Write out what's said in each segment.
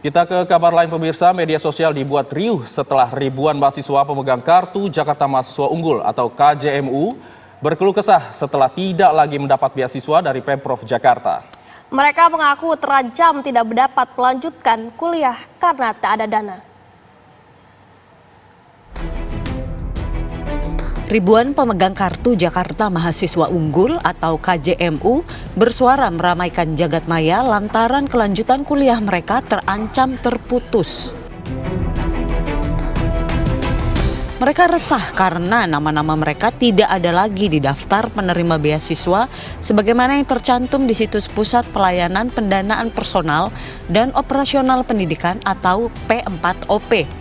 Kita ke kabar lain pemirsa, media sosial dibuat riuh setelah ribuan mahasiswa pemegang kartu Jakarta Mahasiswa Unggul atau KJMU berkeluh kesah setelah tidak lagi mendapat beasiswa dari Pemprov Jakarta. Mereka mengaku terancam tidak mendapat melanjutkan kuliah karena tak ada dana. Ribuan pemegang kartu Jakarta Mahasiswa Unggul atau KJMU bersuara meramaikan jagat maya lantaran kelanjutan kuliah mereka terancam terputus. Mereka resah karena nama-nama mereka tidak ada lagi di daftar penerima beasiswa sebagaimana yang tercantum di situs Pusat Pelayanan Pendanaan Personal dan Operasional Pendidikan atau P4OP.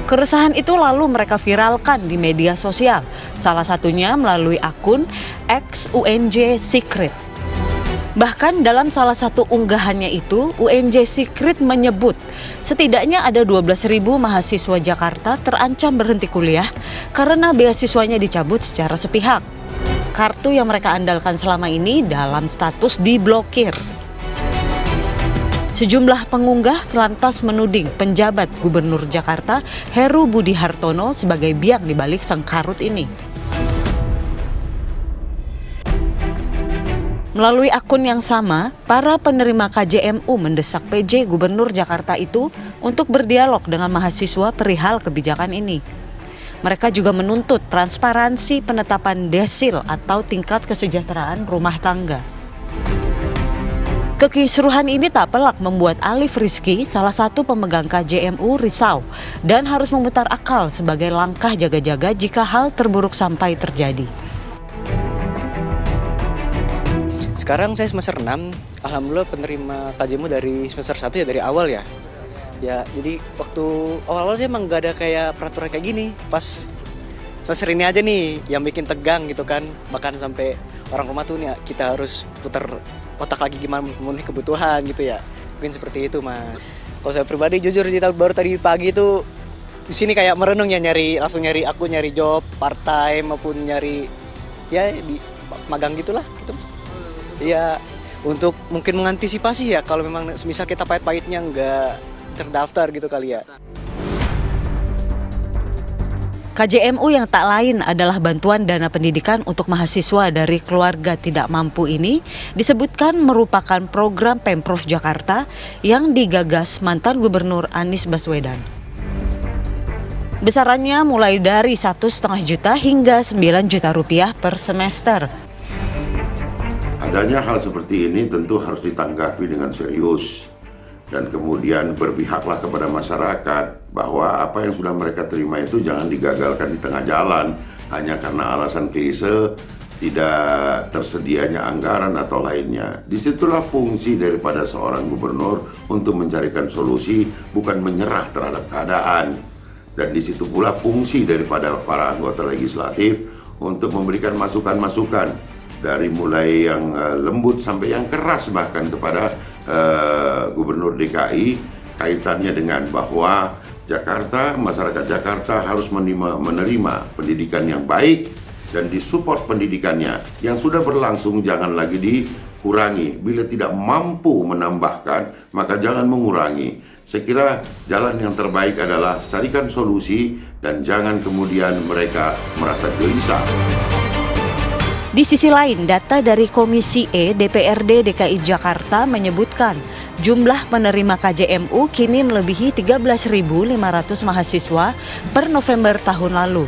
Keresahan itu lalu mereka viralkan di media sosial, salah satunya melalui akun @UNJ Secret. Bahkan dalam salah satu unggahannya itu, UNJ Secret menyebut setidaknya ada 12.000 mahasiswa Jakarta terancam berhenti kuliah karena beasiswanya dicabut secara sepihak. Kartu yang mereka andalkan selama ini dalam status diblokir. Sejumlah pengunggah lantas menuding penjabat Gubernur Jakarta Heru Budi Hartono sebagai biang di balik sang karut ini. Melalui akun yang sama, para penerima KJMU mendesak PJ Gubernur Jakarta itu untuk berdialog dengan mahasiswa perihal kebijakan ini. Mereka juga menuntut transparansi penetapan desil atau tingkat kesejahteraan rumah tangga. Kekisruhan ini tak pelak membuat Alif Rizky, salah satu pemegang KJMU, risau dan harus memutar akal sebagai langkah jaga-jaga jika hal terburuk sampai terjadi. Sekarang saya semester 6, alhamdulillah penerima KJMU dari semester 1 ya, dari awal ya. Ya, jadi waktu awal-awal sih emang gak ada kayak peraturan kayak gini. Pas semester ini aja nih yang bikin tegang gitu kan. Bahkan sampai orang rumah tuh nih kita harus putar otak lagi gimana memenuhi kebutuhan gitu ya. Mungkin seperti itu, Mas. Kalau saya pribadi jujur baru tadi pagi itu di sini kayak merenung ya, langsung nyari job part time maupun nyari ya di magang gitulah gitu. Ya, untuk mungkin mengantisipasi ya kalau memang misal kita pahit-pahitnya nggak terdaftar gitu kali ya. KJMU yang tak lain adalah bantuan dana pendidikan untuk mahasiswa dari keluarga tidak mampu ini disebutkan merupakan program Pemprov Jakarta yang digagas mantan Gubernur Anies Baswedan. Besarannya mulai dari 1,5 juta hingga 9 juta rupiah per semester. Adanya hal seperti ini tentu harus ditanggapi dengan serius dan kemudian berpihaklah kepada masyarakat bahwa apa yang sudah mereka terima itu jangan digagalkan di tengah jalan hanya karena alasan klise tidak tersedianya anggaran atau lainnya. Disitulah fungsi daripada seorang gubernur untuk mencarikan solusi, bukan menyerah terhadap keadaan. Dan disitu pula fungsi daripada para anggota legislatif untuk memberikan masukan-masukan dari mulai yang lembut sampai yang keras bahkan kepada Gubernur DKI kaitannya dengan bahwa Jakarta, masyarakat Jakarta harus menerima pendidikan yang baik dan disupport pendidikannya yang sudah berlangsung jangan lagi dikurangi. Bila tidak mampu menambahkan maka jangan mengurangi. Saya kira jalan yang terbaik adalah carikan solusi dan jangan kemudian mereka merasa gelisah. Di sisi lain, data dari Komisi E DPRD DKI Jakarta menyebutkan jumlah penerima KJMU kini melebihi 13.500 mahasiswa per November tahun lalu.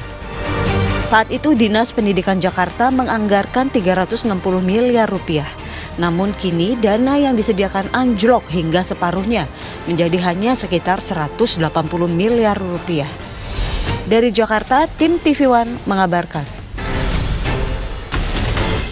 Saat itu Dinas Pendidikan Jakarta menganggarkan 360 miliar rupiah. Namun kini dana yang disediakan anjlok hingga separuhnya menjadi hanya sekitar 180 miliar rupiah. Dari Jakarta, tim TV One mengabarkan.